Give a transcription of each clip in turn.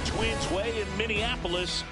Twins Way in Minneapolis.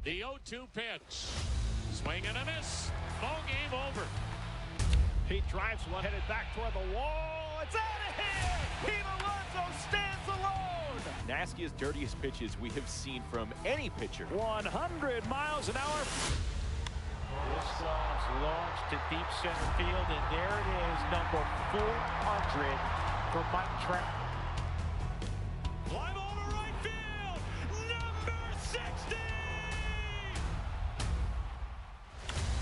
The 0-2 pitch. Swing and a miss. Ball game over. He drives one, headed back toward the wall. It's out of here! Pete Alonso stands alone! Nastiest, dirtiest pitches we have seen from any pitcher. 100 miles an hour. This ball's launched to deep center field, and there it is, number 400 for Mike Trout. Fly ball to right field, number 60!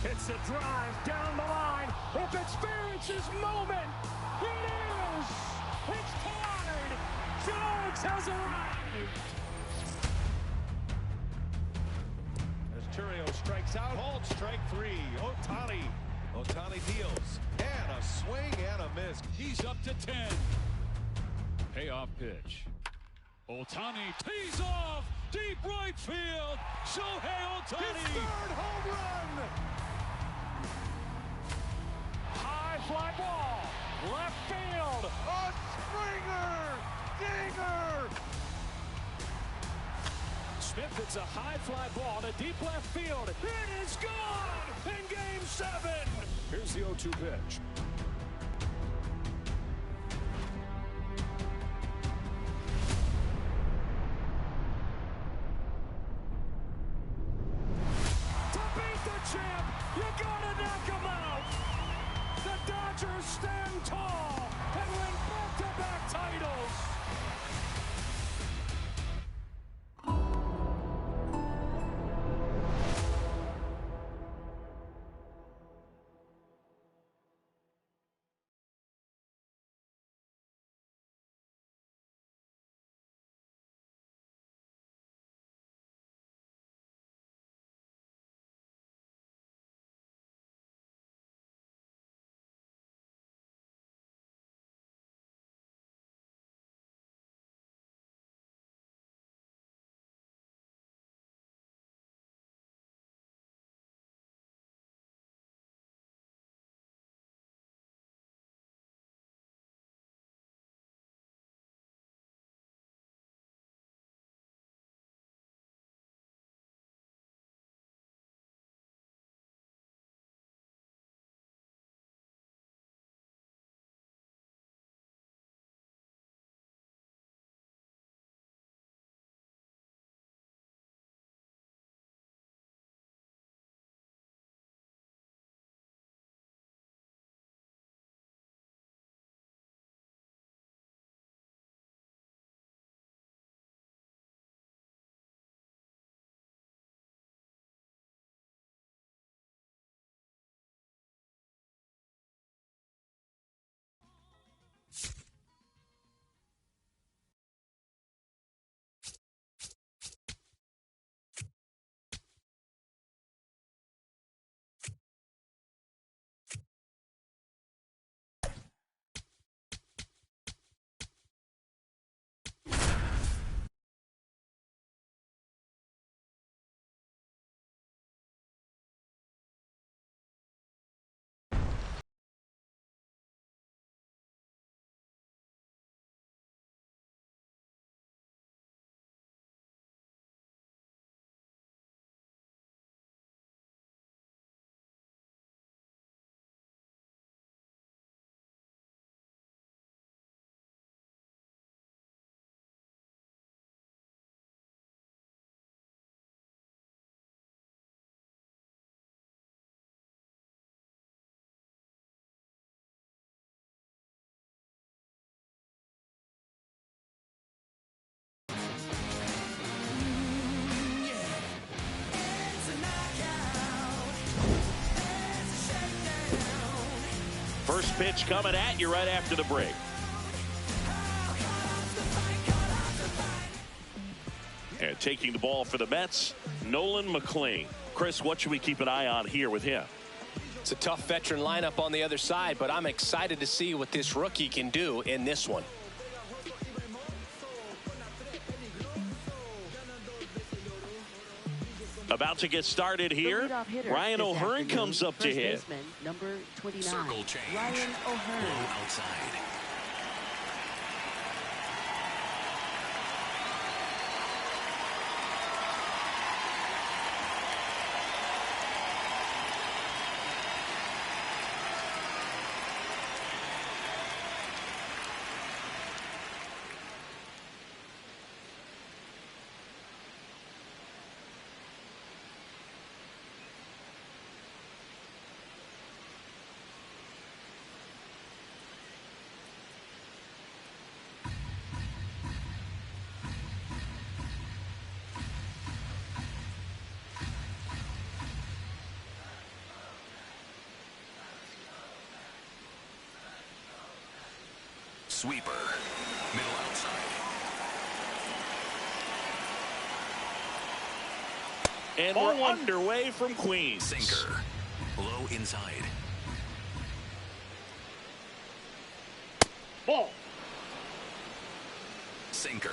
It's a drive down the line. If it's fair, it's his moment. It is! It's tied! Jones has arrived! As Turio strikes out, hold strike 3. Ohtani deals. And a swing and a miss. He's up to 10. Payoff pitch. Ohtani tees off. Deep right field. Shohei Ohtani. His third home run. High fly ball. Left field. A springer. Dinger. Smith hits a high fly ball to deep left field. It is gone in Game 7. Here's the 0-2 pitch. To beat the champ, you gotta knock him out. The Dodgers stand tall and win back-to-back titles. pitch coming at you right after the break. And taking the ball for the Mets, Nolan McLean. Chris, what should we keep an eye on here with him? It's a tough veteran lineup on the other side, but I'm excited to see what this rookie can do in this one. About to get started here. Ryan O'Hearn comes up to hit. Number 29. Circle change. Ryan O'Hearn. Low outside. Sweeper. Middle outside. And we're underway from Queens. Sinker. Low inside. Ball. Sinker.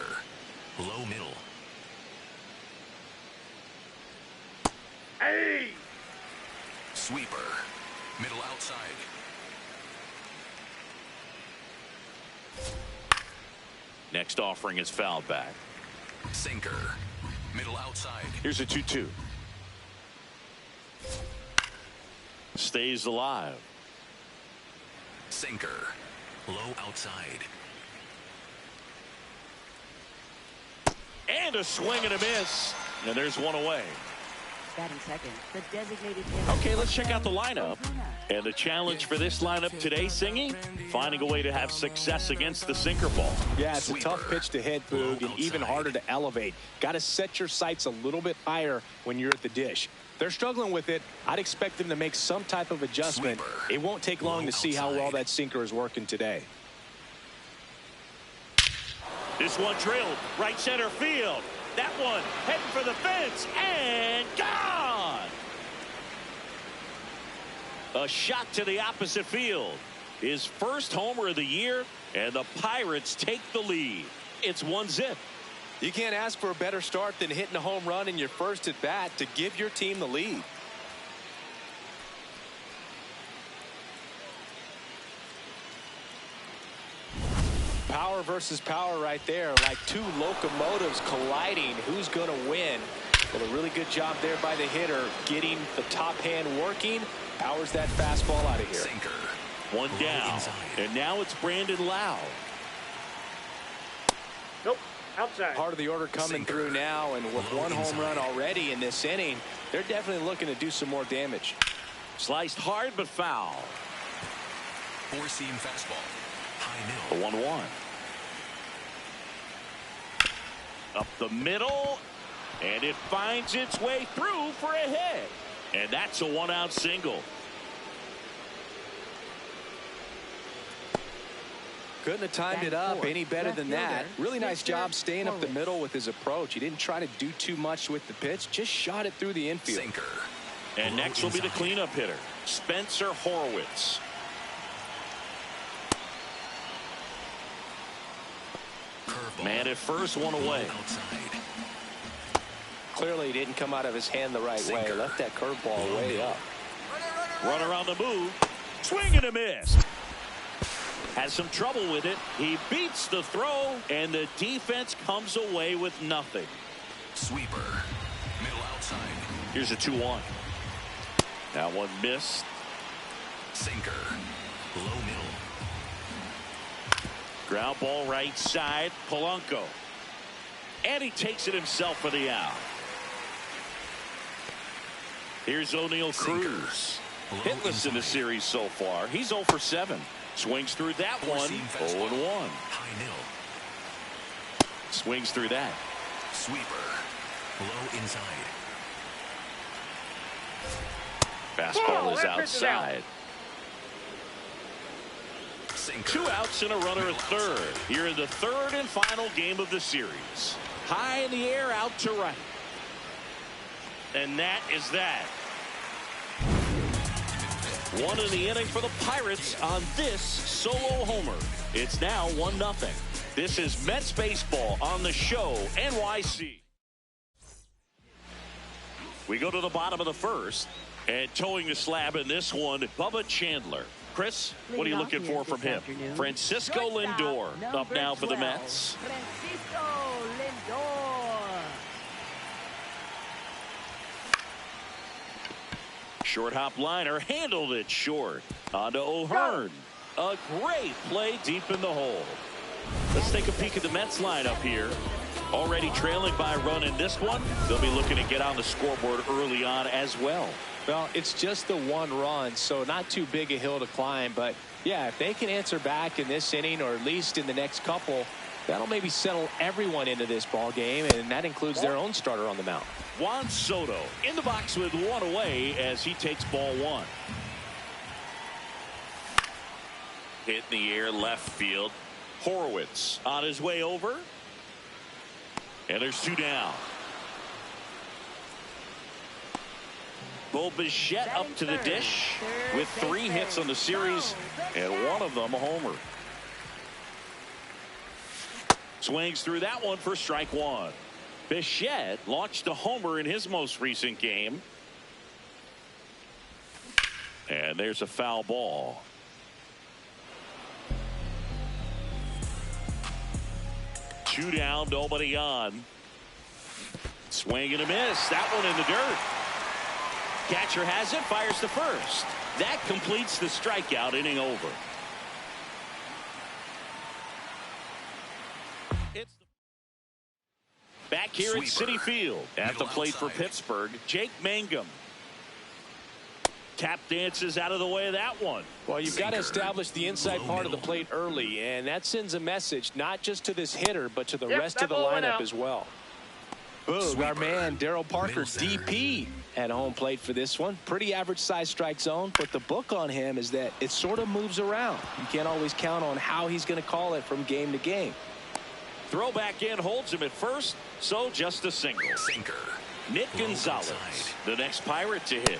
Low middle. Hey! Sweeper. Middle outside. Next offering is fouled back. Sinker. Middle outside. Here's a 2-2. Stays alive. Sinker. Low outside. And a swing and a miss. And there's one away. Batting second, the designated hitter. Okay, let's check out the lineup. And the challenge for this lineup today, Singy, finding a way to have success against the sinker ball. Yeah, it's a tough pitch to hit, Boog, and even harder to elevate. Got to set your sights a little bit higher when you're at the dish. They're struggling with it. I'd expect them to make some type of adjustment. It won't take long to see how well that sinker is working today. This one drilled right center field. That one heading for the fence and gone. A shot to the opposite field. His first homer of the year, and the Pirates take the lead. It's 1-0. You can't ask for a better start than hitting a home run in your first at bat to give your team the lead. Power versus power right there, like two locomotives colliding. Who's going to win? Well, a really good job there by the hitter, getting the top hand working. Powers that fastball out of here. Sinker. One down, and now it's Brandon Lau. Nope, outside. Part of the order coming through now, and with one home run already in this inning, they're definitely looking to do some more damage. Sliced hard but foul. Four-seam fastball. High middle. The 1-1. Up the middle, and it finds its way through for a hit. And that's a one-out single. Couldn't have timed it up any better than that. Really nice job staying up the middle with his approach. He didn't try to do too much with the pitch, just shot it through the infield. Sinker. And next will be the cleanup hitter, Spencer Horwitz. Man at first, one away. Clearly didn't come out of his hand the right way. Left that curveball way up. Runner on the move. Swing and a miss. Has some trouble with it. He beats the throw, and the defense comes away with nothing. Sweeper. Middle outside. Here's a 2-1. That one missed. Sinker. Low middle. Ground ball right side. Polanco. And he takes it himself for the out. Here's O'Neal Cruz. Hitless in the series so far. He's 0 for 7. Swings through that one. 0-1. High middle. Swings through that. Sweeper. Low inside. Fastball is outside. 2 outs and a runner at third. Here in the third and final game of the series. High in the air, out to right. And that is that. 1 in the inning for the Pirates on this solo homer. It's now 1-0. This is Mets baseball on the show, NYC. We go to the bottom of the first, and towing the slab in this one, Bubba Chandler. Chris, what are you looking for from him? Francisco Lindor up now for the Mets. Francisco Lindor. Short hop liner, handled it short. On to O'Hearn. A great play deep in the hole. Let's take a peek at the Mets lineup here. Already trailing by a run in this one. They'll be looking to get on the scoreboard early on as well. Well, it's just the 1 run, so not too big a hill to climb. But, yeah, if they can answer back in this inning or at least in the next couple, that'll maybe settle everyone into this ball game, and that includes their own starter on the mound. Juan Soto in the box with 1 away as he takes ball 1. Hit in the air left field. Horowitz on his way over. And there's 2 down. Bo Bichette up to the dish with 3 hits on the series and 1 of them a homer. Swings through that one for strike 1. Bichette launched a homer in his most recent game. And there's a foul ball. Two down, nobody on. Swing and a miss. That one in the dirt. Catcher has it, fires to first. That completes the strikeout, inning over. It's back here at Citi Field. At the plate for Pittsburgh, Jake Mangum. Tap dances out of the way of that one. Well, you've got to establish the inside part of the plate early, and that sends a message not just to this hitter, but to the rest of the lineup as well. Boog, our man Daryl Parker, DP, at home plate for this one. Pretty average size strike zone, but the book on him is that it sort of moves around. You can't always count on how he's going to call it from game to game. Throw back in, holds him at first, so just a single. Nick Gonzalez, the next Pirate to hit.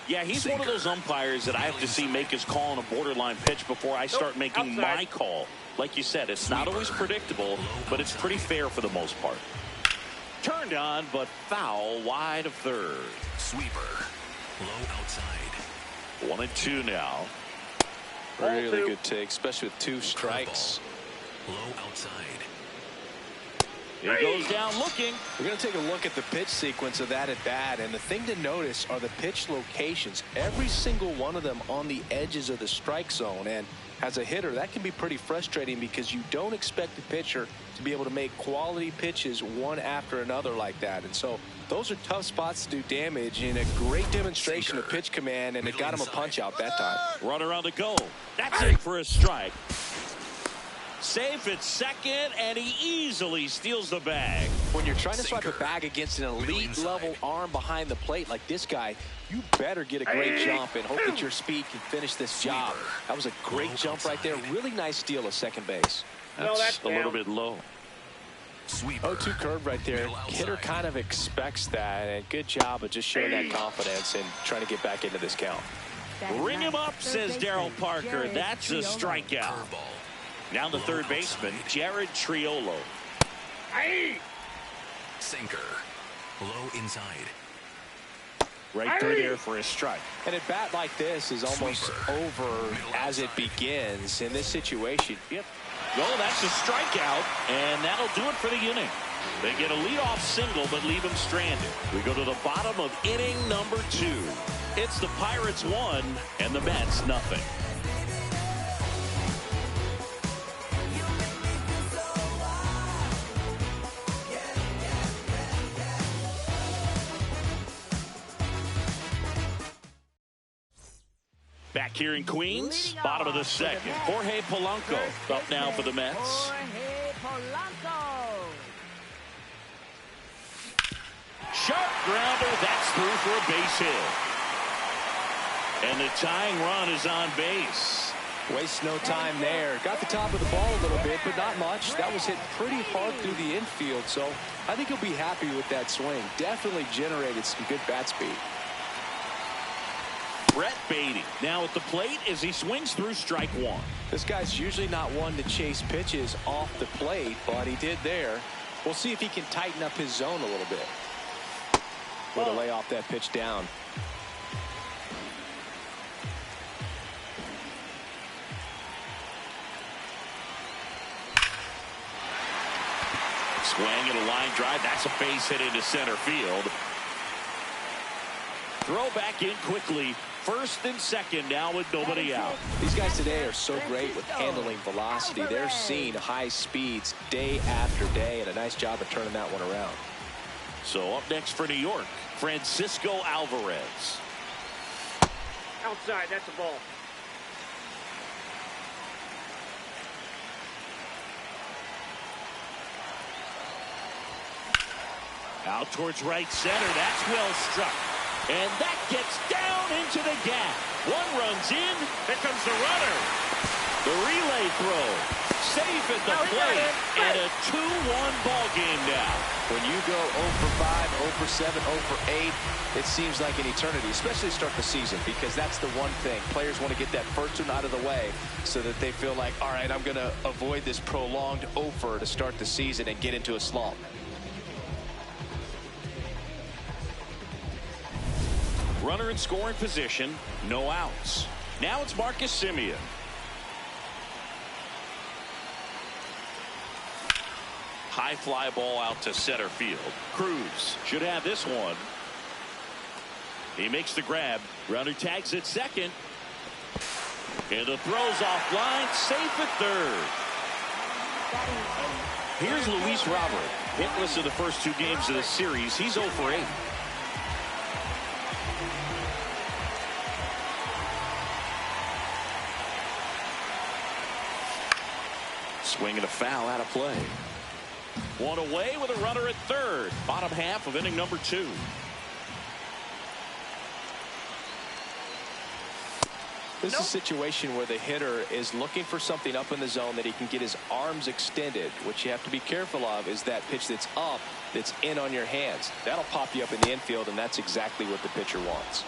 Yeah, he's one of those umpires that I have to see make his call on a borderline pitch before I start making my call. Like you said, it's not always predictable, but it's pretty fair for the most part. Turned on, but foul wide of third. Sweeper. Low outside. 1-2 now. Really good take, especially with 2 strikes. Low outside. He goes down looking. We're going to take a look at the pitch sequence of that at bat, and the thing to notice are the pitch locations. Every single one of them on the edges of the strike zone, and as a hitter, that can be pretty frustrating because you don't expect the pitcher to be able to make quality pitches one after another like that. And so those are tough spots to do damage, and a great demonstration of pitch command, and it got him a punch out that time. Runner on the go. That's it for a strike. Safe at second, and he easily steals the bag. When you're trying to swipe a bag against an elite level arm behind the plate like this guy, you better get a great jump and hope that your speed can finish this job. That was a great jump right there. Really nice steal of second base. That's a little bit low. 0-2 curve right there. Hitter kind of expects that, and good job of just showing that confidence and trying to get back into this count. Ring him up, says Daryl Parker. That's a strikeout. Now the third baseman, Jared Triolo. Sinker. Low inside. Right through there for a strike. And a bat like this is almost over as it begins in this situation. Yep. Well, that's a strikeout, and that'll do it for the inning. They get a leadoff single, but leave him stranded. We go to the bottom of inning number 2. It's the Pirates 1 and the Mets nothing. Back here in Queens, bottom of the second. Jorge Polanco up now for the Mets. Jorge Polanco. Sharp grounder, that's through for a base hit. And the tying run is on base. Wastes no time there. Got the top of the ball a little bit, but not much. That was hit pretty hard through the infield, so I think he'll be happy with that swing. Definitely generated some good bat speed. Brett Beatty now at the plate as he swings through strike one. This guy's usually not one to chase pitches off the plate, but he did there. We'll see if he can tighten up his zone a little bit. Way to lay off that pitch down. Swing and a line drive. That's a base hit into center field. Throw back in quickly. First and second now with nobody out. These guys today are so great with handling velocity. They're seeing high speeds day after day, and a nice job of turning that one around. So up next for New York, Francisco Alvarez. Outside, that's a ball. Out towards right center. That's well struck. And that gets down into the gap. One runs in. Here comes the runner. The relay throw. Safe at the plate. And a 2-1 ball game now. When you go 0 for 5, 0 for 7, 0 for 8, it seems like an eternity, especially to start the season, because that's the one thing. Players want to get that first one out of the way so that they feel like, all right, I'm going to avoid this prolonged 0 for to start the season and get into a slump. Runner in scoring position, no outs. Now it's Marcus Semien. High fly ball out to center field. Cruz should have this one. He makes the grab. Runner tags at second. And the throw's offline, safe at third. Here's Luis Robert. Hitless in the first 2 games of the series. He's 0 for 8. Swing and a foul out of play. One away with a runner at third. Bottom half of inning number 2. This is a situation where the hitter is looking for something up in the zone that he can get his arms extended. What you have to be careful of is that pitch that's up, that's in on your hands. That'll pop you up in the infield, and that's exactly what the pitcher wants.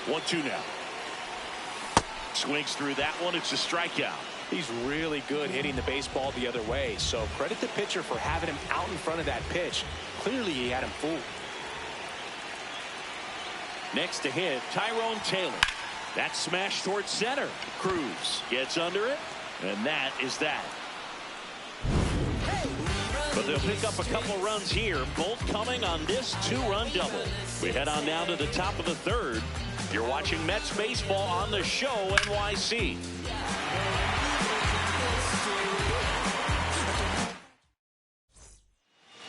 1-2 now. Swings through that one. It's a strikeout. He's really good hitting the baseball the other way, so credit the pitcher for having him out in front of that pitch. Clearly he had him fooled. Next to hit, Tyrone Taylor. That's smashed towards center. Cruz gets under it, and that is that. But they'll pick up a couple runs here, both coming on this 2-run double. We head on down to the top of the third. You're watching Mets baseball on the Show NYC.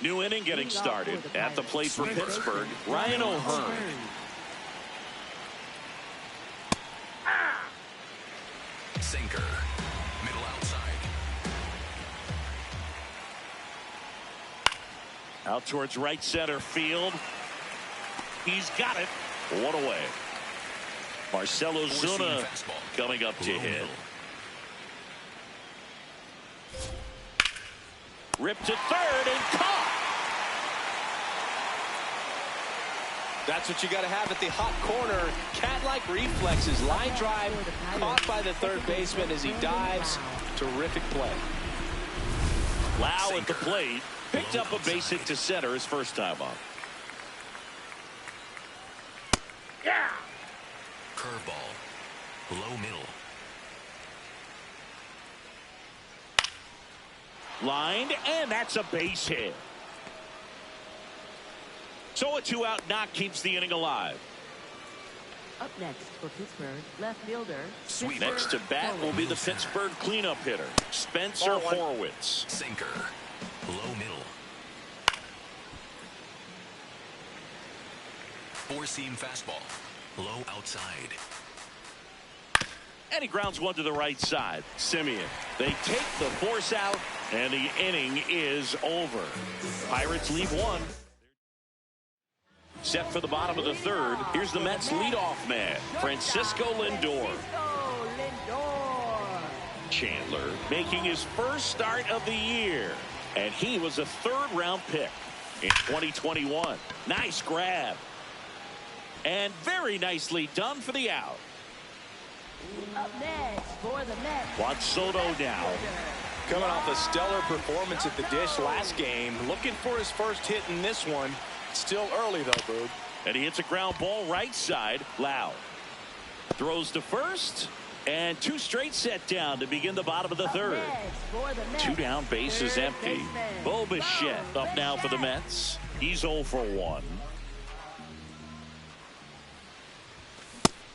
New inning getting started. At the plate for Pittsburgh, Ryan O'Hearn. Sinker. Middle outside. Out towards right center field. He's got it. One away. Marcelo Zuna coming up to hit. Ripped to third and caught. That's what you got to have at the hot corner. Cat-like reflexes. Line drive caught by the third baseman as he dives. Terrific play. Lau at the plate. Picked up a base hit to center his first time up. Yeah. Curveball. Low middle. Lined, and that's a base hit. So a 2-out knock keeps the inning alive. Up next for Pittsburgh, left fielder. Sweeper. Next to bat will be the Pittsburgh cleanup hitter, Spencer Horwitz. Sinker. Low middle. Four-seam fastball. Low outside. And he grounds one to the right side. Semien. They take the force out, and the inning is over. Pirates leave one. Set for the bottom of the third. Here's the Mets leadoff man, Francisco Lindor. Chandler making his first start of the year. And he was a third-round pick in 2021. Nice grab. And very nicely done for the out. Up next for the Mets. Juan Soto now. Coming off a stellar performance at the dish last game. Looking for his first hit in this one. Still early, though, Boog. And he hits a ground ball right side. Loud. Throws to first. And two straight set down to begin the bottom of the third. Two down, bases empty. Bo Bichette up now for the Mets. He's 0 for 1.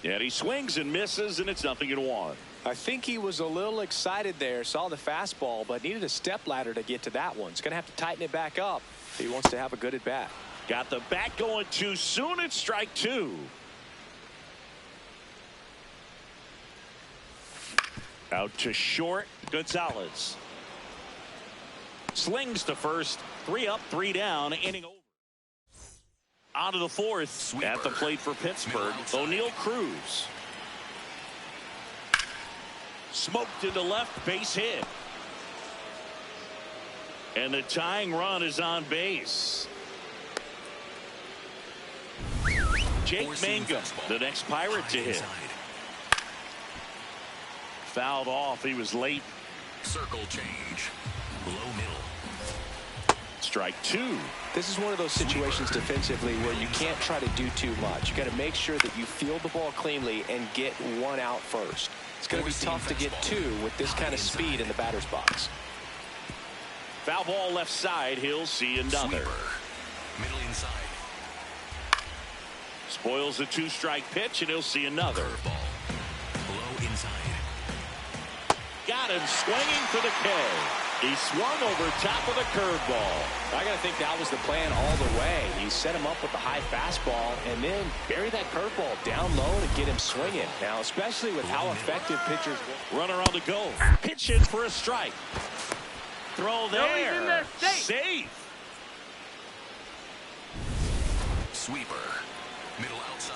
And he swings and misses, and it's 0-1. I think he was a little excited there. Saw the fastball, but needed a step ladder to get to that one. He's going to have to tighten it back up if he wants to have a good at bat. Got the bat going too soon. It's strike 2. Out to short. Gonzalez slings to first. 3 up, 3 down. Inning over. On to the fourth. Sweeper. At the plate for Pittsburgh, O'Neal Cruz. Smoked into left, base hit. And the tying run is on base. Jake Mangum, the next Pirate to hit. Fouled off. He was late. Circle change. Low middle. Strike 2. This is one of those situations defensively where you can't try to do too much. You got to make sure that you field the ball cleanly and get one out first. It's going to be tough to get 2 with this kind of speed in the batter's box. Foul ball left side. He'll see another. Middle inside. Spoils the 2-strike pitch, and he'll see another. Curveball. Low inside. Got him swinging for the K. He swung over top of the curveball. I got to think that was the plan all the way. He set him up with the high fastball and then bury that curveball down low to get him swinging. Now, especially with how effective pitchers will. Runner on the go. Pitch in for a strike. Throw there. Safe. Sweeper. Middle outside.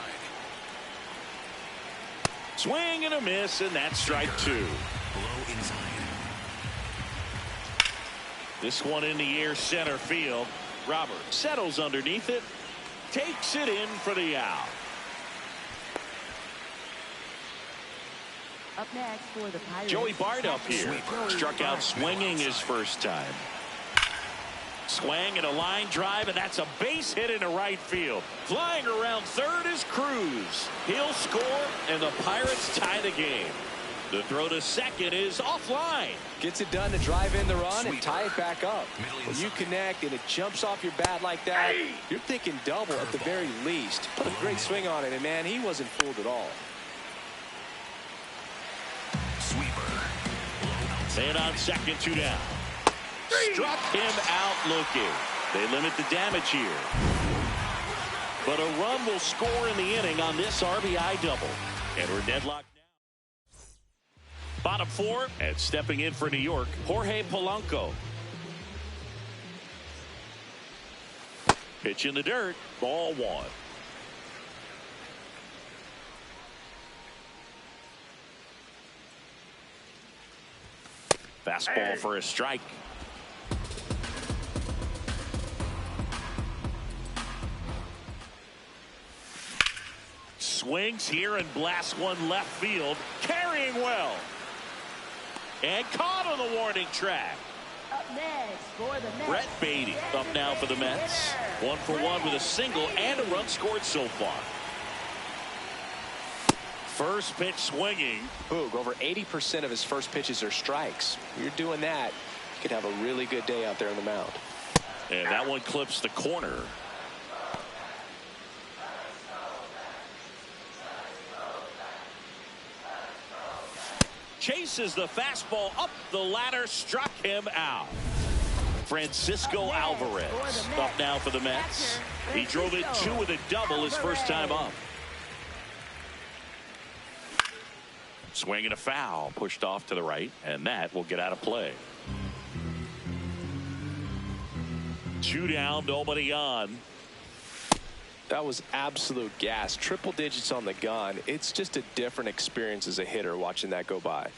Swing and a miss, and that's strike 2. Low inside. This one in the air, center field. Robert settles underneath it. Takes it in for the out. Up next for the Pirates. Joey Bart up here. Struck out swinging his first time. Swing and a line drive, and that's a base hit into right field. Flying around third is Cruz. He'll score, and the Pirates tie the game. The throw to second is offline. Gets it done to drive in the run and tie it back up. When you connect and it jumps off your bat like that, you're thinking double at the very least. Put a great swing on it, and man, he wasn't fooled at all. Sweeper. And on second, 2 down. Struck him out looking. They limit the damage here. But a run will score in the inning on this RBI double. And we're deadlocked now. Bottom 4, and stepping in for New York, Jorge Polanco. Pitch in the dirt, ball 1. Fastball for a strike. Swings here and blasts one left field. Carrying well. And caught on the warning track. Up next for the Mets. Brett Beatty up now for the Mets. 1 for 1 with a single and a run scored so far. First pitch swinging. Boog, over 80% of his first pitches are strikes. If you're doing that, you could have a really good day out there on the mound. And that one clips the corner. Chases the fastball up the ladder, struck him out. Francisco Alvarez up now for the Mets. He drove it 2 with a double his first time up. Swing and a foul, pushed off to the right, and that will get out of play. 2 down, nobody on. That was absolute gas. Triple digits on the gun. It's just a different experience as a hitter watching that go by.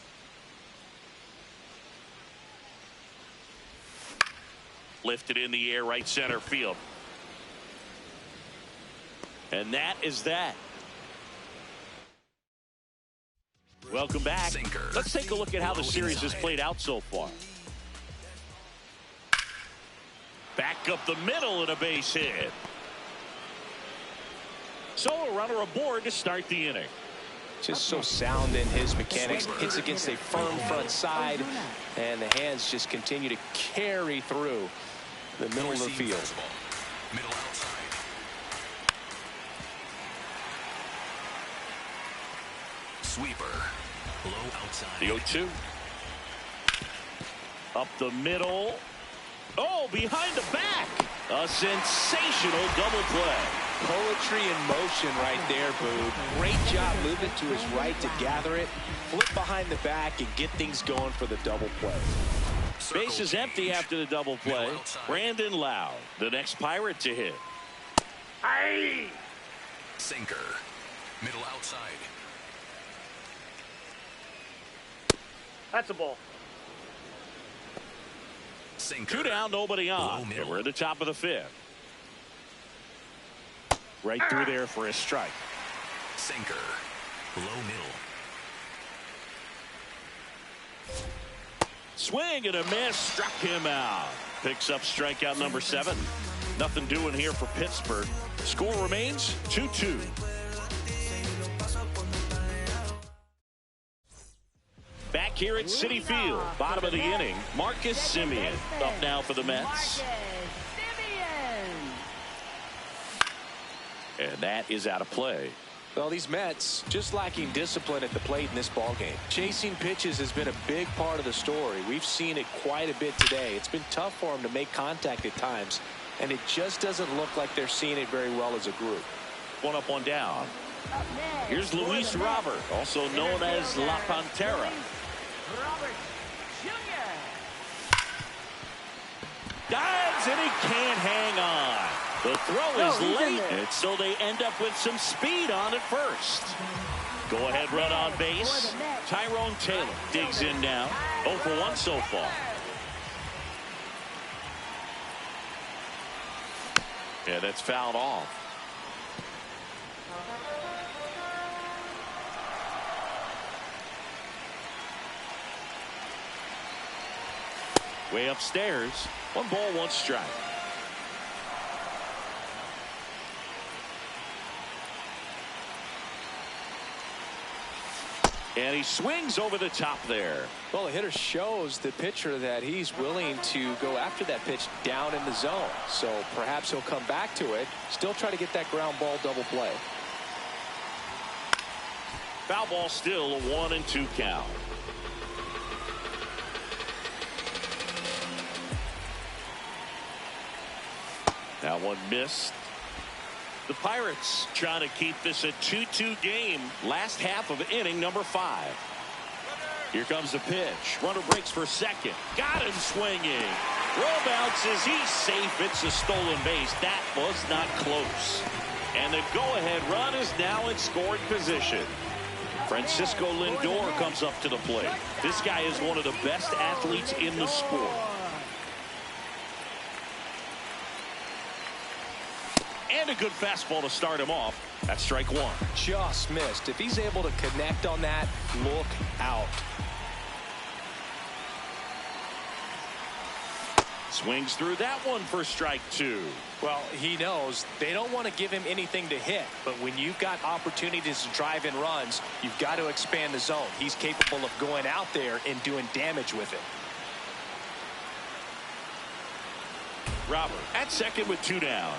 Lifted in the air, right center field. And that is that. Welcome back. Sinker. Let's take a look at how the series has played out so far. Back up the middle and a base hit. So a runner aboard to start the inning. Just so sound in his mechanics. Hits against a firm front side, and the hands just continue to carry through the middle of the field. Middle outside. Sweeper. Low outside. The 0-2. Up the middle. Oh, behind the back. A sensational double play. Poetry in motion right there, Boog. Great job moving to his right to gather it, flip behind the back, and get things going for the double play. Base is empty after the double play. Brandon Lowe, the next Pirate to hit. Aye. Sinker. Middle outside. That's a ball. Sinker. 2 down, nobody on. And we're at the top of the 5th. Right through there for a strike. Sinker. Low middle. Swing and a miss. Struck him out. Picks up strikeout number 7. Nothing doing here for Pittsburgh. Score remains 2-2. Back here at Citi Field, bottom of the inning, Marcus Semien up now for the Mets. And that is out of play. Well, these Mets just lacking discipline at the plate in this ballgame. Chasing pitches has been a big part of the story. We've seen it quite a bit today. It's been tough for them to make contact at times, and it just doesn't look like they're seeing it very well as a group. 1 up, 1 down. Here's Luis Robert, also known as La Pantera. Robert Jr. Dives and he can't hang on. The throw is late, and so they end up with some speed on at first. Go ahead run on base. Tyrone Taylor digs in now. 0 for 1 so far. Yeah, that's fouled off. Way upstairs. 1 ball, 1 strike. And he swings over the top there. Well, the hitter shows the pitcher that he's willing to go after that pitch down in the zone. So perhaps he'll come back to it. Still try to get that ground ball double play. Foul ball still, a 1-2 count. That one missed. The Pirates trying to keep this a 2-2 game. Last half of inning number 5. Here comes the pitch. Runner breaks for second. Got him swinging. Roll bounces. He's safe. It's a stolen base. That was not close. And the go-ahead run is now in scoring position. Francisco Lindor comes up to the plate. This guy is one of the best athletes in the sport. And a good fastball to start him off. That's strike 1. Just missed. If he's able to connect on that, look out. Swings through that one for strike 2. Well, he knows they don't want to give him anything to hit, but when you've got opportunities to drive in runs, you've got to expand the zone. He's capable of going out there and doing damage with it. Robert at second with 2 down.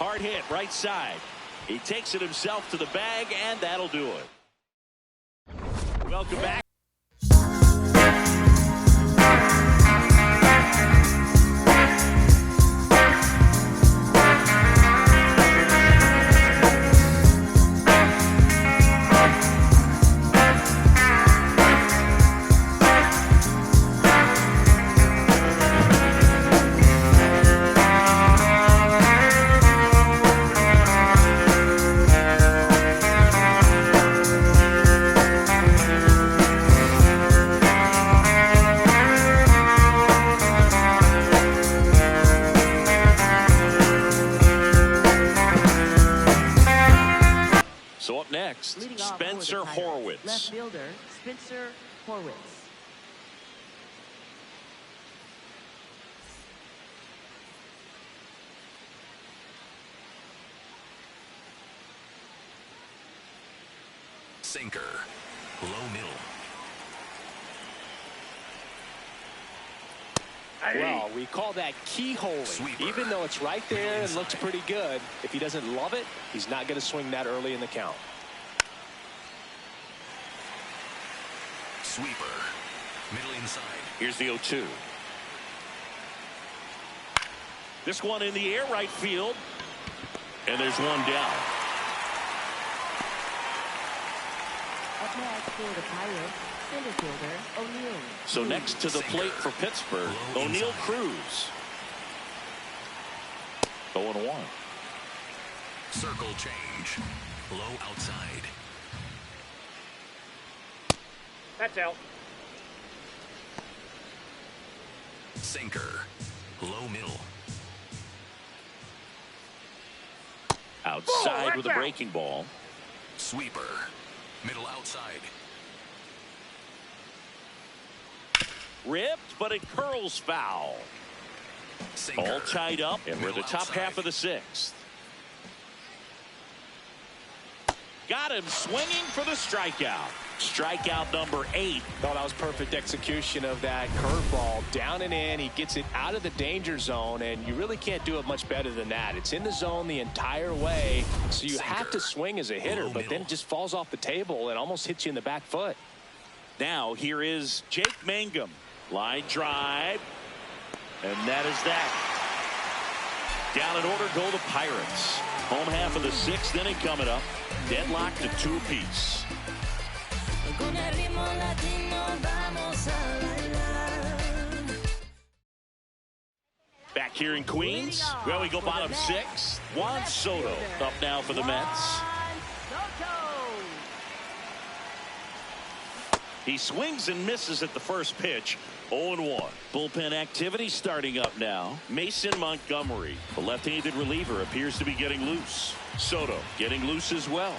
Hard hit right side. He takes it himself to the bag, and that'll do it. Welcome back. next, Leading off Spencer for the Pirates, Horwitz. Left fielder, Spencer Horwitz. Sinker. Low middle. Well, we call that keyholing. Sweeper. Even though it's right there and looks pretty good, if he doesn't love it, he's not going to swing that early in the count. Sweeper. Middle inside. Here's the 0-2. This one in the air right field. And there's one down. Up next for the Pirates, center fielder O'Neill. So next to the plate for Pittsburgh, O'Neill Cruz. 0-1. Circle change. Low outside. That's out. Sinker. Low middle. Outside with a breaking ball. Sweeper. Middle outside. Ripped, but it curls foul. Sinker. All tied up, and we're Middle the top outside. half of the sixth. Got him swinging for the strikeout. Strikeout number 8. Thought that was perfect execution of that curveball. Down and in, he gets it out of the danger zone, and you really can't do it much better than that. It's in the zone the entire way, so you have to swing as a hitter, but then it just falls off the table and almost hits you in the back foot. Now here is Jake Mangum. Line drive, and that is that. Down in order go the Pirates. Home half of the 6th inning coming up. Deadlocked at 2 apiece. Back here in Queens, well, we go bottom 6. Juan Soto up now for the Mets. He swings and misses at the first pitch. 0-1. Bullpen activity starting up now. Mason Montgomery, the left-handed reliever, appears to be getting loose. Soto getting loose as well.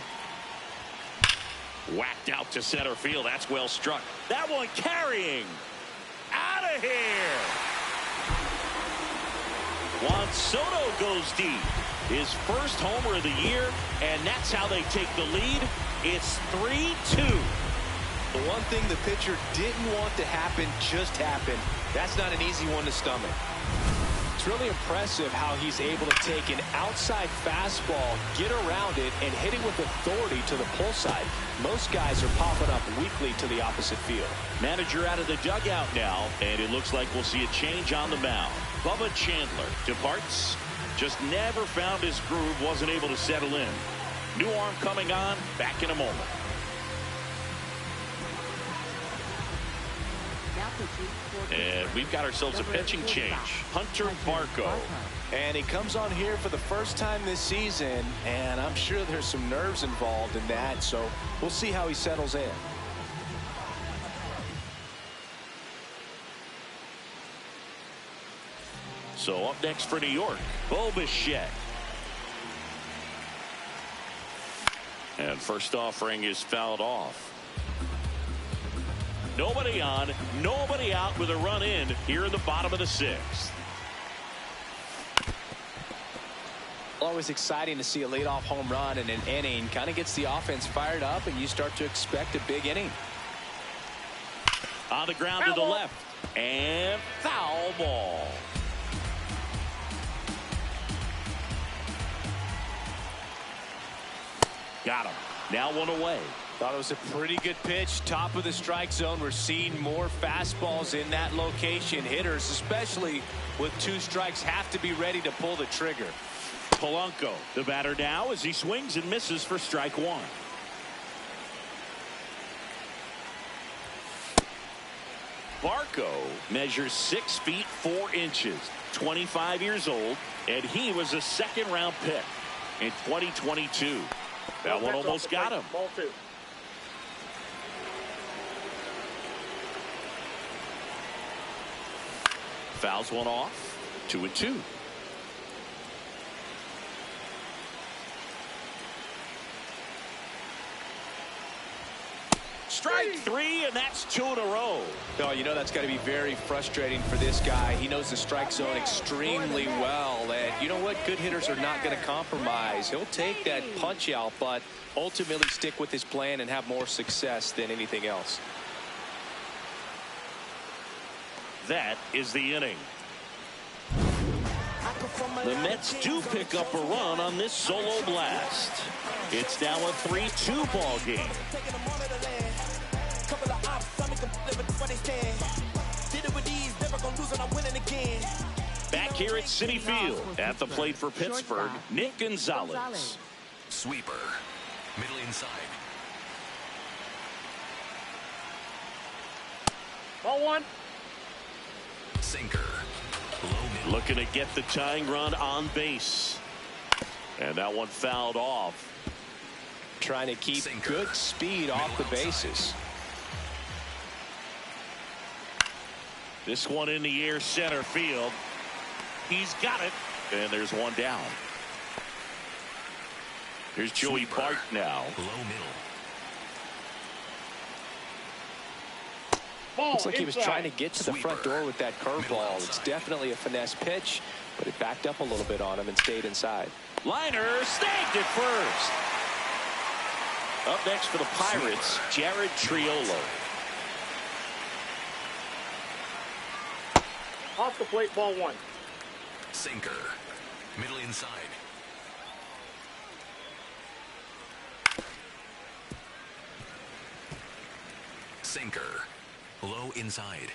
Whacked out to center field. That's well struck. That one carrying. Out of here. Juan Soto goes deep. His first homer of the year, and that's how they take the lead. It's 3-2. The one thing the pitcher didn't want to happen just happened. That's not an easy one to stomach. It's really impressive how he's able to take an outside fastball, get around it, and hit it with authority to the pull side. Most guys are popping up weakly to the opposite field. Manager out of the dugout now, and it looks like we'll see a change on the mound. Bubba Chandler departs. Just never found his groove, wasn't able to settle in. New arm coming on, back in a moment. And we've got ourselves a pitching change. Hunter Barco. And he comes on here for the first time this season, and I'm sure there's some nerves involved in that, so we'll see how he settles in. So up next for New York, Bo Bichette. And first offering is fouled off. Nobody on, nobody out with a run in here in the bottom of the 6th. Always exciting to see a leadoff home run in an inning. Kind of gets the offense fired up, and you start to expect a big inning. On the ground to the left. And foul ball. Got him. Now one away. Thought it was a pretty good pitch. Top of the strike zone. We're seeing more fastballs in that location. Hitters, especially with 2 strikes, have to be ready to pull the trigger. Polanco, the batter now as he swings and misses for strike 1. Barco measures 6 feet 4 inches, 25 years old, and he was a 2nd-round pick in 2022. That one almost got him. Ball 2. Fouls one off. 2-2. Strike three, and that's 2 in a row. Oh, you know that's got to be very frustrating for this guy. He knows the strike zone extremely well. And you know what? Good hitters are not going to compromise. He'll take that punch out, but ultimately stick with his plan and have more success than anything else. That is the inning. The Mets do pick up a run on this solo blast. It's now a 3-2 ball game. Back here at Citi Field, at the plate for Pittsburgh, Nick Gonzalez. Sweeper. Middle inside. Ball one. Sinker. Low middle. Looking to get the tying run on base. And that one fouled off. Trying to keep good speed off the bases. This one in the air, center field. He's got it. And there's one down. Here's Joey Bart now. Low middle. Looks like he was trying to get to the front door with that curveball. It's definitely a finesse pitch, but it backed up a little bit on him and stayed inside. Liner snagged it first. Up next for the Pirates, Jared Triolo. Off the plate, ball one. Sinker. Middle inside. Sinker. Low inside.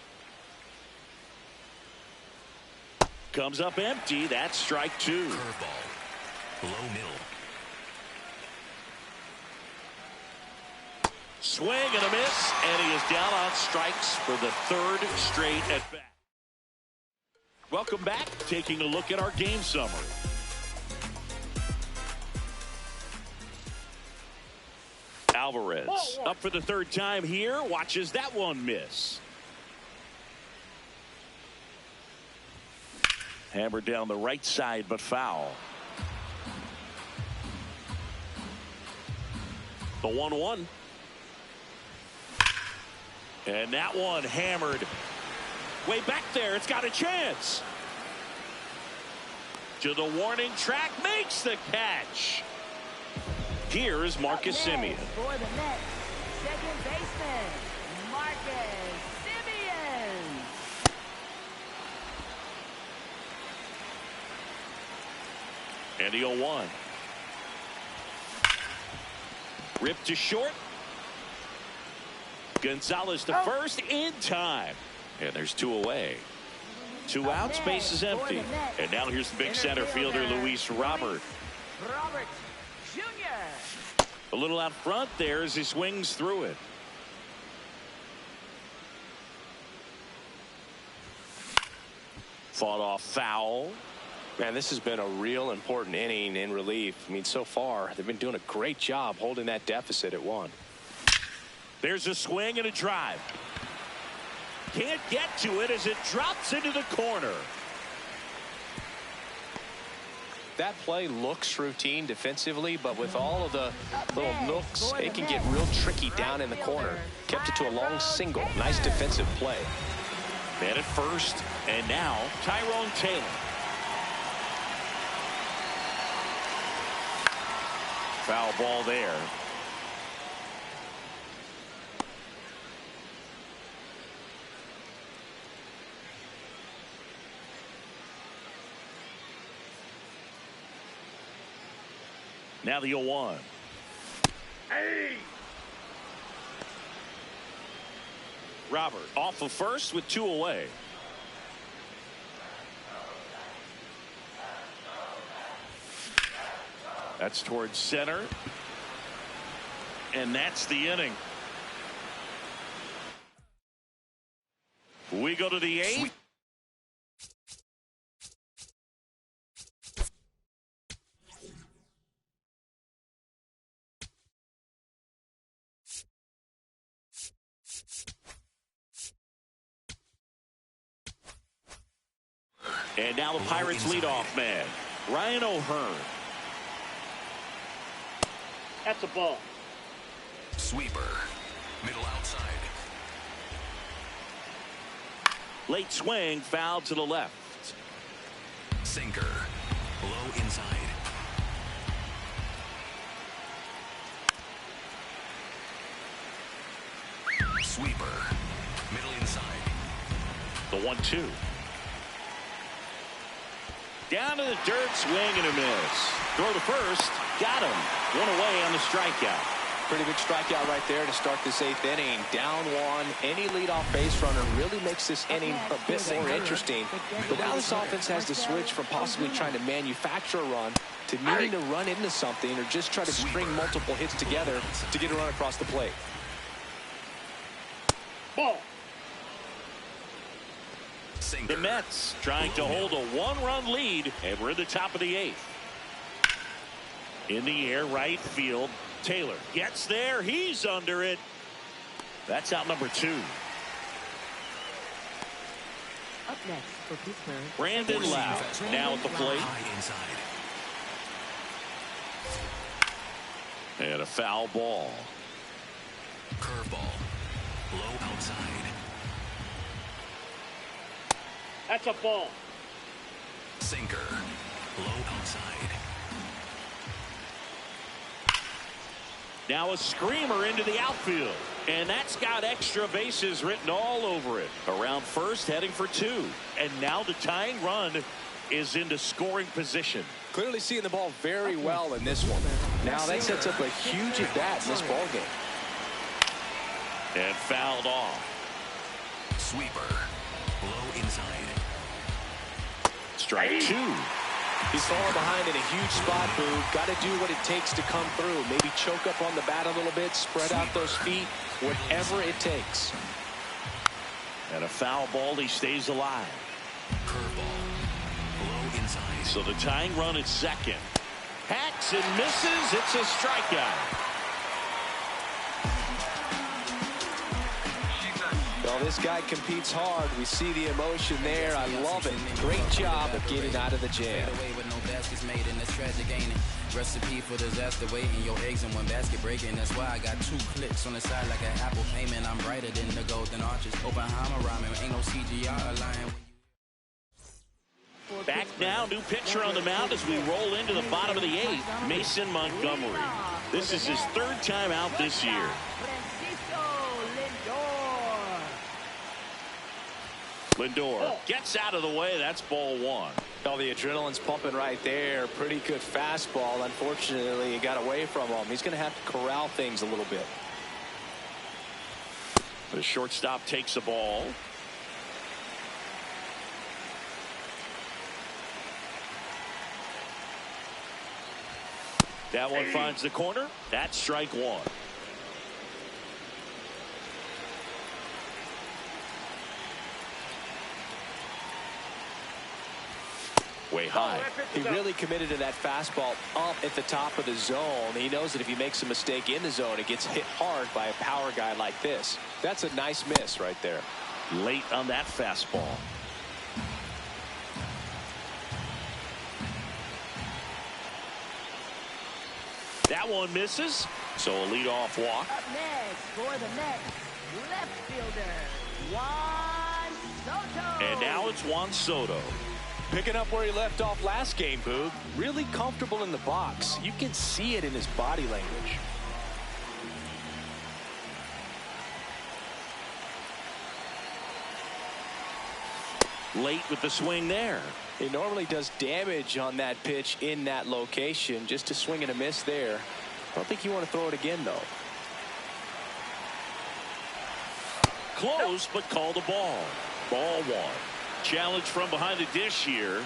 Comes up empty. That's strike two. Curveball. Low middle. Swing and a miss, and he is down on strikes for the third straight at bat. Welcome back. Taking a look at our game summary. Alvarez up for the third time here. Watches that one miss. Hammered down the right side, but foul. The 1-1. And that one hammered way back there. It's got a chance. To the warning track, makes the catch. Here is Marcus Semien. For the Mets, second baseman, Marcus Semien. And the 0-1. Ripped to short. Gonzalez to first in time. And there's two away. Two outs, base is empty. And now here's the big center fielder, Luis Robert. Robert Jr. A little out front there as he swings through it. Fought off foul. Man, this has been a real important inning in relief. I mean, so far, they've been doing a great job holding that deficit at 1. There's a swing and a drive. Can't get to it as it drops into the corner. That play looks routine defensively, but with all of the little nooks, it can get real tricky down in the corner. Kept it to a long single. Nice defensive play. Man at first, and now Tyrone Taylor. Foul ball there. Now the 0-1. Hey! Robert off of first with 2 away. That's towards center. And that's the inning. We go to the 8th. And now the Pirates leadoff man, Ryan O'Hearn. That's a ball. Sweeper. Middle outside. Late swing, foul to the left. Sinker. Low inside. Sweeper. Middle inside. The 1-2. Down to the dirt, swing and a miss. Throw to first, got him. One away on the strikeout. Pretty big strikeout right there to start this 8th inning. Down one. Any leadoff base runner really makes this inning a bit more interesting. But now this offense has to switch from possibly trying to manufacture a run to needing to run into something or just try to string multiple hits together to get a run across the plate. Ball. The Mets trying to hold a 1-run lead, and we're at the top of the 8th. In the air, right field. Taylor gets there. He's under it. That's out number 2. Up next for Pittsburgh, Brandon Lau now at the plate. And a foul ball. Curveball. Low outside. That's a ball. Sinker. Low outside. Now a screamer into the outfield. And that's got extra bases written all over it. Around first, heading for 2. And now the tying run is into scoring position. Clearly seeing the ball very well in this one. Now that sets up a huge at-bat in this ball game. And fouled off. Sweeper. Low inside. Strike 2. He's falling behind in a huge spot, Boo. Got to do what it takes to come through. Maybe choke up on the bat a little bit, spread out those feet, whatever it takes. And a foul ball, he stays alive. Curveball. Low inside. So the tying run at second. Hacks and misses. It's a strikeout. Well, this guy competes hard. We see the emotion there. I love it. Great job of getting out of the jam. Recipe for disaster, waiting your eggs in one basket breaking. That's why I got 2 clicks on the side like an Apple payment. I'm brighter than the golden arches. Oppenheimer rhyming, ain't no CGI lying. Back now, new pitcher on the mound as we roll into the bottom of the 8th, Mason Montgomery. This is his 3rd time out this year. Lindor gets out of the way. That's ball 1. Oh, the adrenaline's pumping right there. Pretty good fastball. Unfortunately, he got away from him. He's going to have to corral things a little bit. The shortstop takes a ball. That one finds the corner. That's strike 1. Way high. He really committed to that fastball up at the top of the zone. He knows that if he makes a mistake in the zone, it gets hit hard by a power guy like this. That's a nice miss right there. Late on that fastball. That one misses. So a leadoff walk. Up next for the Mets, left fielder, Juan Soto. And now it's Juan Soto. Picking up where he left off last game, Boog. Really comfortable in the box. You can see it in his body language. Late with the swing there. He normally does damage on that pitch in that location. Just a swing and a miss there. I don't think you want to throw it again, though. Close, but called a ball. Ball 1. Challenge from behind the dish here.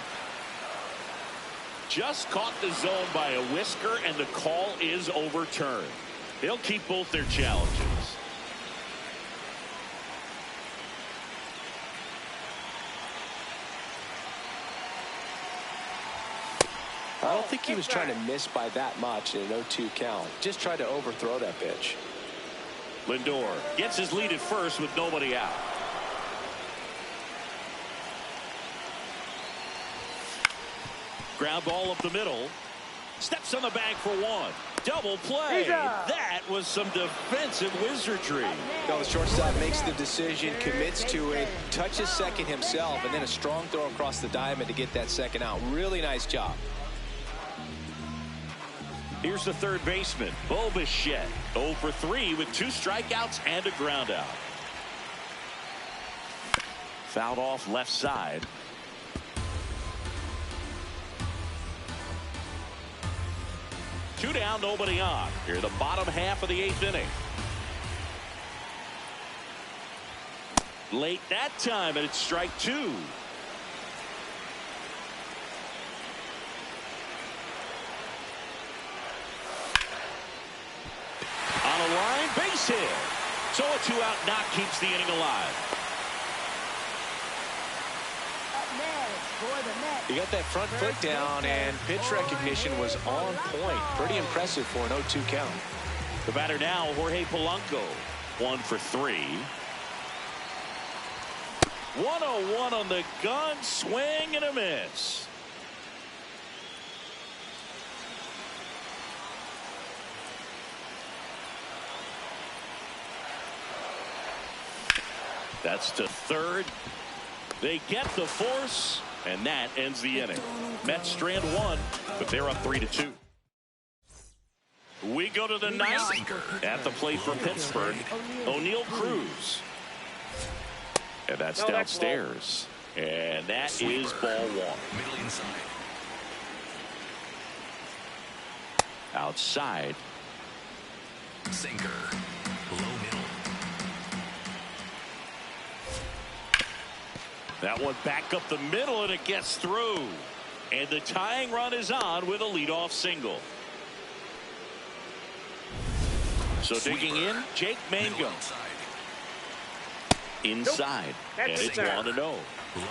Just caught the zone by a whisker, and the call is overturned. They'll keep both their challenges. I don't think he was trying to miss by that much in an 0-2 count. Just tried to overthrow that pitch. Lindor gets his lead at first with nobody out. Ground ball up the middle. Steps on the bag for one. Double play. That was some defensive wizardry. Well, the shortstop makes the decision, commits to it, touches second himself, and then a strong throw across the diamond to get that second out. Really nice job. Here's the third baseman, Mlb 0 for 3 with 2 strikeouts and a ground out. Fouled off left side. Two down, nobody on. Here the bottom half of the 8th inning. Late that time, and it's strike 2. On a line, base hit. So a 2-out knock keeps the inning alive. He got that front foot down, and pitch recognition was on point. Pretty impressive for an 0-2 count. The batter now, Jorge Polanco, 1 for 3. 1-0-1 on the gun, swing and a miss. That's to third. They get the force, and that ends the inning. Mets strand 1, but they're up 3-2. We go to the 9th. At the plate for Pittsburgh, O'Neal Cruz. And that's downstairs. And that is ball 1. Middle inside. Outside. Sinker. Low middle. That one back up the middle, and it gets through. And the tying run is on with a leadoff single. So digging in, Jake Mangum. Inside. And it's 1-0.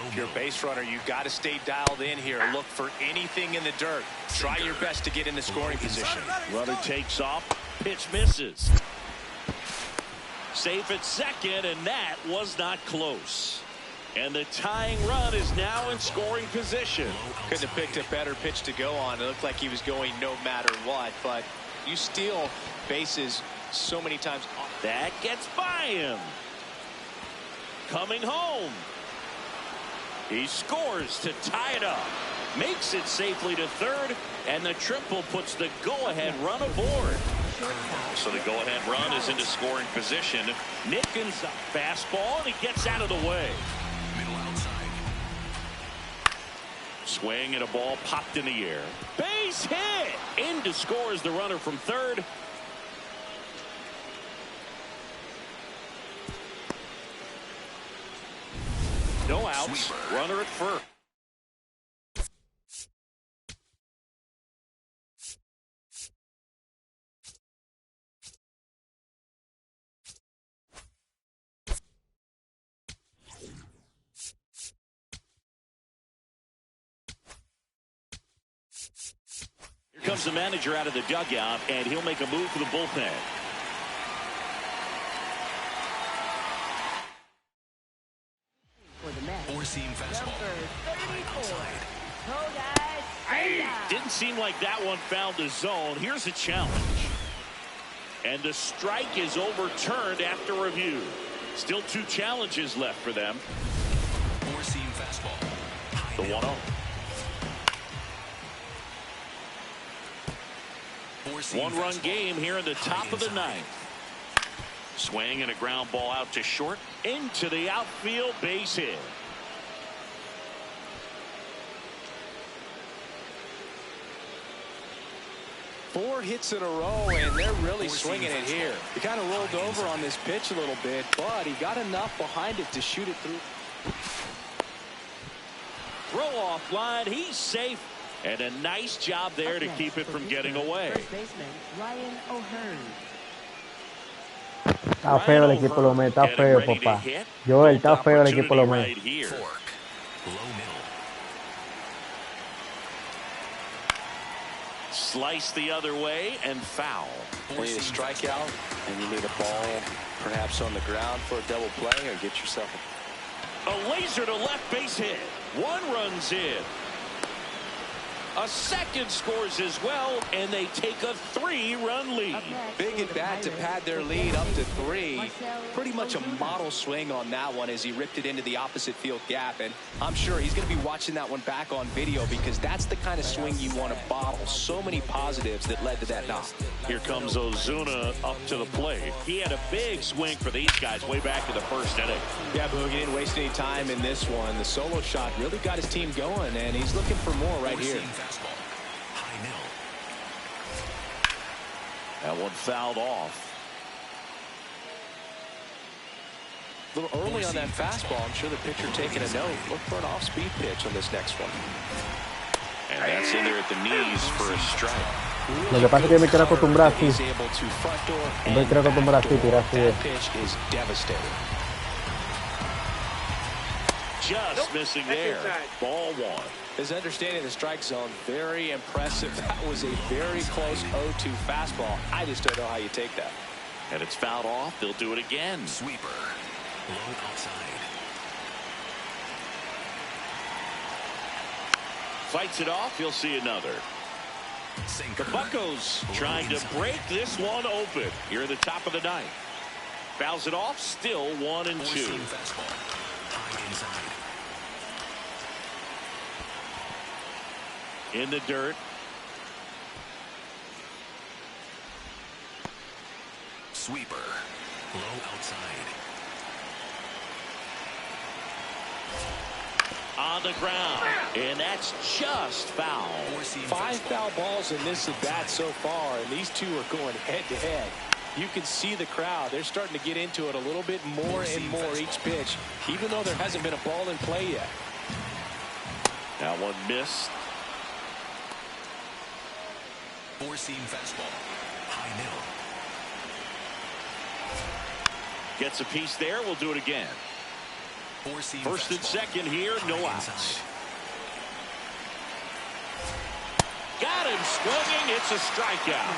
If you're a base runner, you got to stay dialed in here. Look for anything in the dirt. Try your best to get in the scoring position. Runner takes off. Pitch misses. Safe at second, and that was not close. And the tying run is now in scoring position. Couldn't have picked a better pitch to go on. It looked like he was going no matter what, but you steal bases so many times. That gets by him. Coming home. He scores to tie it up. Makes it safely to third, and the triple puts the go-ahead run aboard. So the go-ahead run is into scoring position. Nick Gonzalez fastball, and he gets out of the way. Middle outside. Swing and a ball popped in the air. Base hit. In to score is the runner from third. No outs. Sweeper. Runner at first. Here comes the manager out of the dugout, and he'll make a move for the bullpen. Four-seam fastball. Didn't seem like that one found the zone. Here's a challenge. And the strike is overturned after review. Still 2 challenges left for them. Four-seam fastball. The 1-0. One-run game here in the top of the 9th. Swing and a ground ball out to short. Into the outfield, base hit. Four hits in a row, and they're really swinging it here. He kind of rolled over on this pitch a little bit, but he got enough behind it to shoot it through. Throw off line, he's safe. And a nice job there to keep it from getting away. Está feo el equipo lo Mets, está feo, papá. Joel, está feo el equipo lo Mets. Slice the other way and foul. You need a strikeout, and you need a ball perhaps on the ground for a double play, or get yourself a laser to left base hit. One runs in. A second scores as well, and they take a 3-run lead. Big at bat to pad their lead up to 3. Pretty much a model swing on that one as he ripped it into the opposite field gap. And I'm sure he's going to be watching that one back on video because that's the kind of swing you want to bottle. So many positives that led to that knock. Here comes Ozuna up to the plate. He had a big swing for these guys way back in the first inning. Yeah, Boog, he didn't waste any time in this one. The solo shot really got his team going, and he's looking for more right here. That one fouled off. A little early on that fastball. I'm sure the pitcher taking a note. Look for an off-speed pitch on this next one. And that's in there at the knees for a strike. Lo que pasa es que me quiero acostumbrar así. Me quiero acostumbrar así, tirar así. That pitch is devastating. Just missing there. Ball 1. His understanding of the strike zone, very impressive. That was a very close 0-2 fastball. I just don't know how you take that. And it's fouled off. They'll do it again. Sweeper. Low outside. Fights it off. You'll see another. Sinker. The Buccos trying to break this one open here at the top of the ninth. Fouls it off. Still 1-2. Fastball. High inside. In the dirt. Sweeper. Low outside. On the ground. And that's just foul. 5 foul balls in this at bat so far, and these two are going head to head. You can see the crowd. They're starting to get into it a little bit more and more each pitch, even though there hasn't been a ball in play yet. That one missed. 4-seam fastball. High middle. Gets a piece there. We'll do it again. 4-seam First and second here. No outs. Got him swinging. It's a strikeout.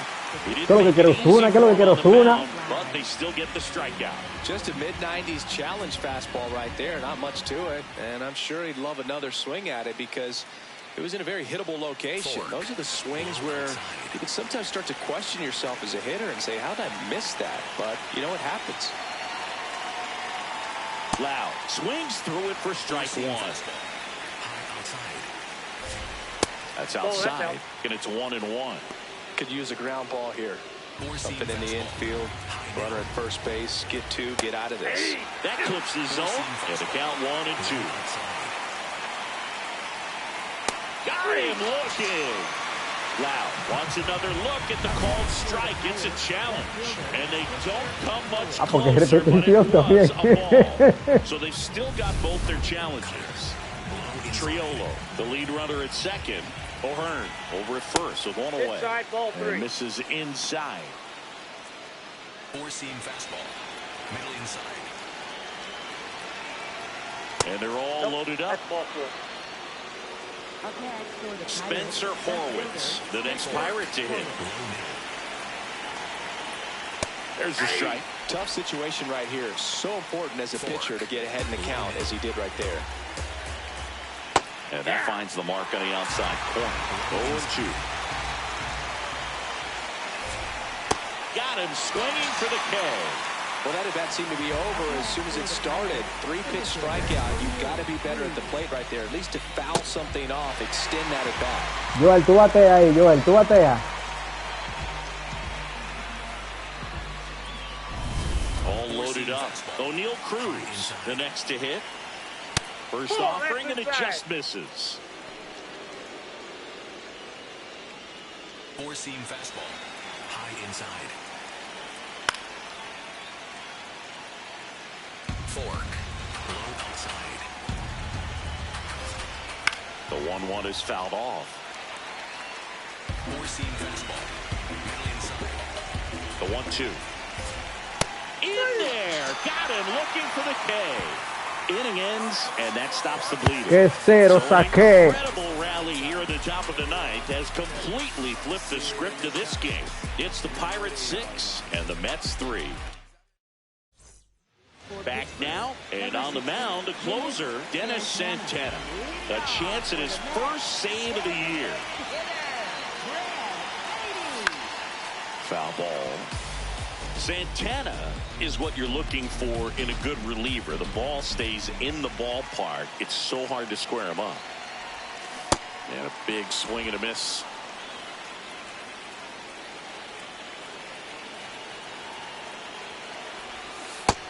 ¿Qué es lo que quiere Ozuna? ¿Qué es lo que quiere Ozuna? But they still get the strikeout. Just a mid-90s challenge fastball right there. Not much to it. And I'm sure he'd love another swing at it because it was in a very hittable location. Those are the swings where you can sometimes start to question yourself as a hitter and say, how did I miss that? But you know what happens. Loud swings through it for strike 1. That's outside. And it's 1-1. Could use a ground ball here. Something in the infield. Runner at first base. Get 2. Get out of this. That clips the zone. And the count 1-2. Got him looking. Loud wants another look at the called strike. It's a challenge. And they don't come much closer, but it was a ball. So they've still got both their challenges. Triolo, the lead runner at second. O'Hearn over at first with one away. Inside, ball 3. And misses inside. 4-seam fastball. Middle inside. And they're all loaded up. That's ball 4. Spencer Horwitz, the next Pirate to hit. There's a strike. Tough situation right here. So important as a pitcher to get ahead in the count as he did right there. And that finds the mark on the outside corner. 0-2. Got him swinging for the K. Well, that at bat seemed to be over as soon as it started. 3-pitch strikeout. You've got to be better at the plate right there. At least to foul something off, extend that at bat. Joel, tú batea ahí, Joel, tú batea. All loaded up. O'Neal Cruz, the next to hit. First offering, and it just misses. 4-seam fastball. High inside. Fork. Low outside. The 1-1 is fouled off. 4-seam fastball. Middle inside. The 1-2. In there. Got him looking for the K. Inning ends, and that stops the bleeding. Que cero saqué. An incredible rally here at the top of the ninth has completely flipped the script of this game. It's the Pirates 6 and the Mets 3. Back now, and on the mound, the closer, Dennis Santana. A chance at his first save of the year. Foul ball. Santana is what you're looking for in a good reliever. The ball stays in the ballpark. It's so hard to square him up. And a big swing and a miss.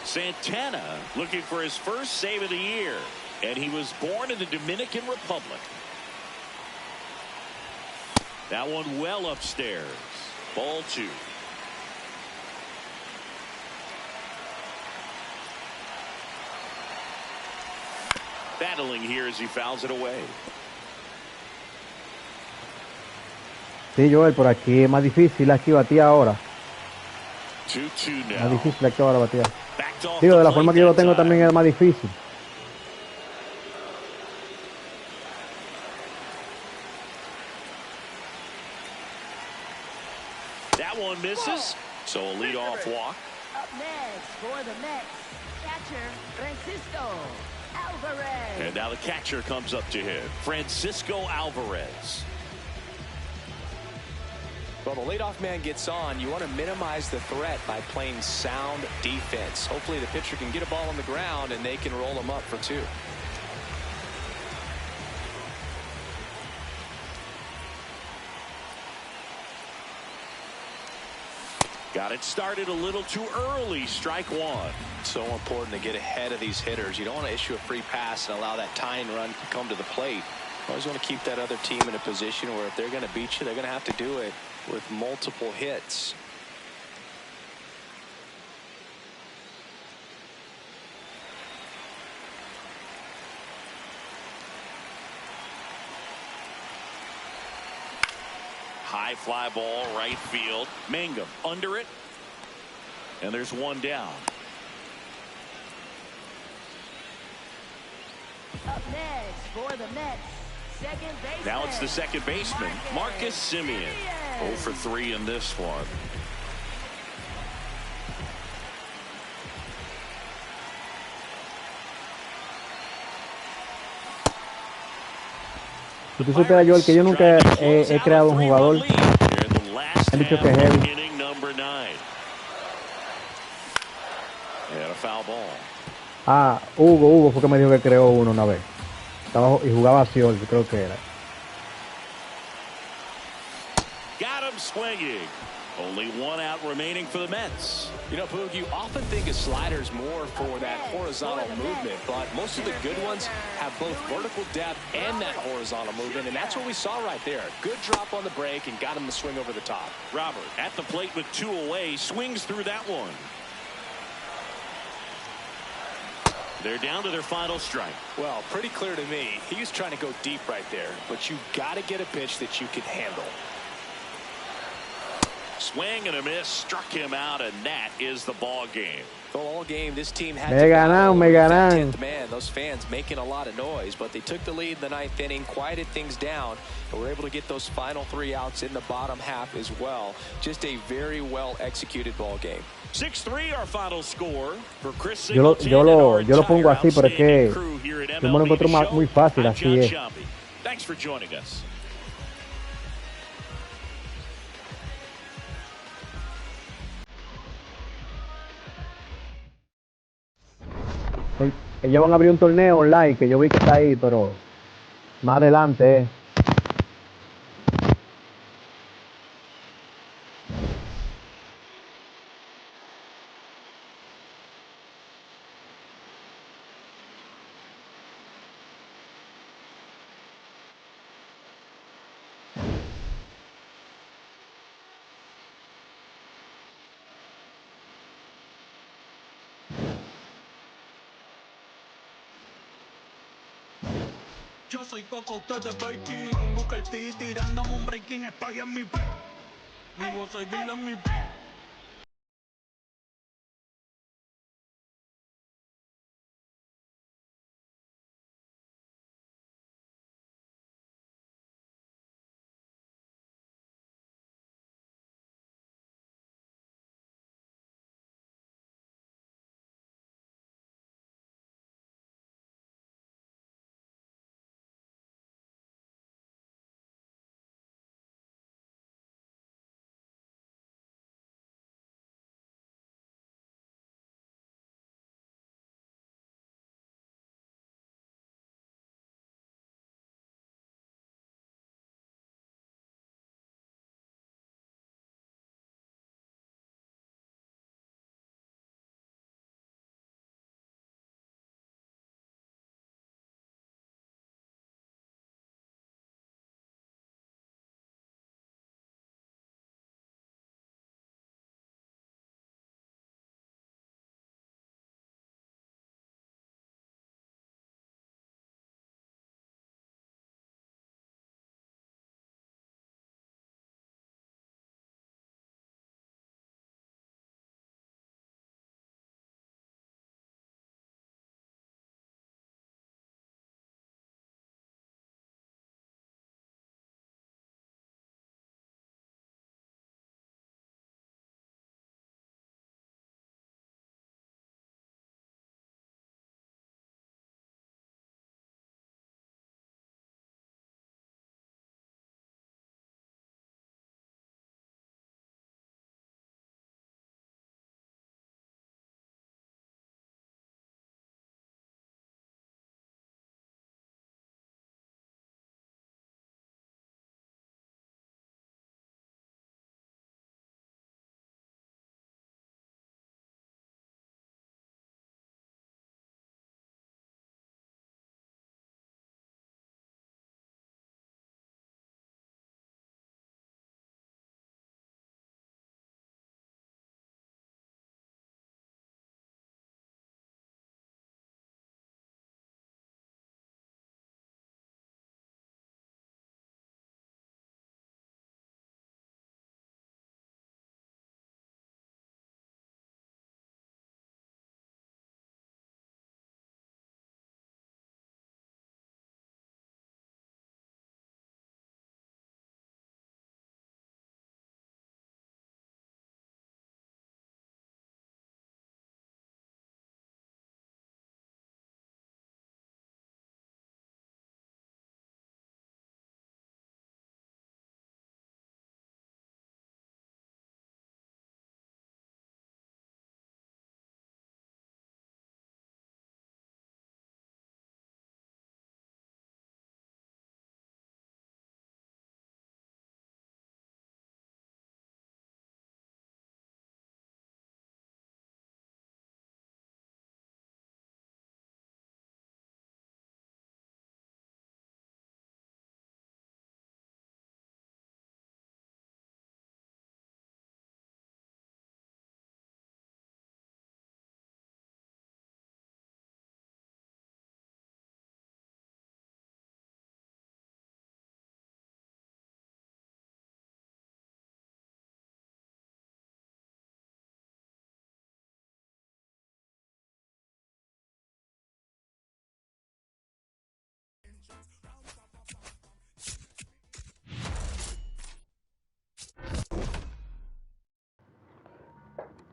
Santana looking for his first save of the year. And he was born in the Dominican Republic. That one well upstairs. Ball 2. Battling here as he fouls it away. Sí, Joel, por aquí es más difícil aquí batear ahora. 2-2 now. Más difícil aquí ahora batear. Digo, de la forma que yo lo tengo también es más difícil. That one misses. So a leadoff walk. Up next for the Mets, catcher Francisco Alvarez. And now the catcher comes up to him, Francisco Alvarez. Well, the leadoff man gets on. You want to minimize the threat by playing sound defense. Hopefully the pitcher can get a ball on the ground and they can roll him up for 2. Got it started a little too early. Strike 1. So important to get ahead of these hitters. You don't want to issue a free pass and allow that tying run to come to the plate. You always want to keep that other team in a position where if they're going to beat you, they're going to have to do it with multiple hits. High fly ball, right field. Mangum under it. And there's one down. Up next for the Mets, second baseman. Now it's the second baseman, Marcus Semien. 0 for 3 in this one. Si tú supieras, Joel, que yo nunca he creado un jugador. He dicho que es heavy. Ah, Hugo fue que me dijo que creó uno una vez. Estaba, y jugaba así, creo que era. Got him swinging. Only one out remaining for the Mets. You know, Boog, you often think of sliders more for that horizontal movement, but most of the good ones have both vertical depth and that horizontal movement, and that's what we saw right there. Good drop on the break and got him to swing over the top. Robert at the plate with 2 away, swings through that one. They're down to their final strike. Well, pretty clear to me. He was trying to go deep right there, but you got to get a pitch that you can handle. Swing and a miss, struck him out, and that is the ball game. Well, all game, this team had me ganan. 10th man. Those fans making a lot of noise, but they took the lead in the 9th inning, quieted things down, and were able to get those final 3 outs in the bottom half as well. Just a very well executed ball game. 6-3 our final score for Chris yo lo pongo así, pero es que yo me lo encuentro muy fácil, así es. Thanks for joining us. Ellos van a abrir un torneo online que yo vi que está ahí, pero más adelante. Yo soy Coco, ustedes baking. Busca el T tirándome un breaking. Estoy en mi pez. Vivo, soy Dile en mi pez.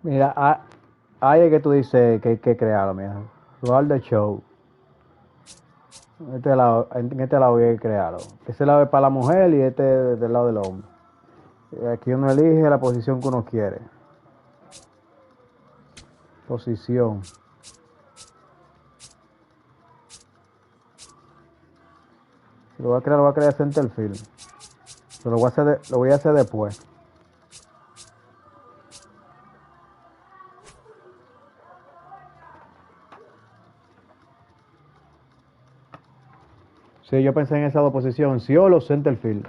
Mira, ahí es que tú dices que hay que crearlo, mira. Jugar de show. En este lado hay que crearlo. Ese lado es para la mujer y este es del lado del hombre. Aquí uno elige la posición que uno quiere. Posición. Lo voy a crear centerfield. Pero lo voy a hacer después. Sí, yo pensé en esa dos posiciones. Sí o los centerfield.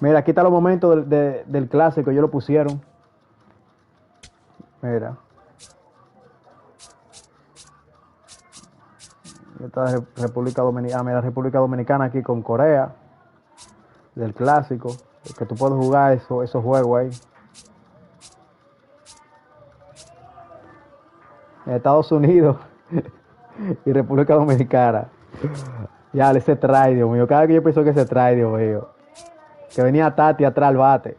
Mira, aquí está los momentos del clásico. Ellos lo pusieron. Mira. Esta República Dominicana. Mira, República Dominicana aquí con Corea. Del clásico. Que tú puedes jugar esos juegos ahí. Estados Unidos y República Dominicana. Ya, ese trae, Dios mío. Cada vez que yo pienso que se trae, Dios mío. Que venía Tati atrás al bate.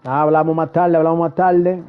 Hablamos más tarde.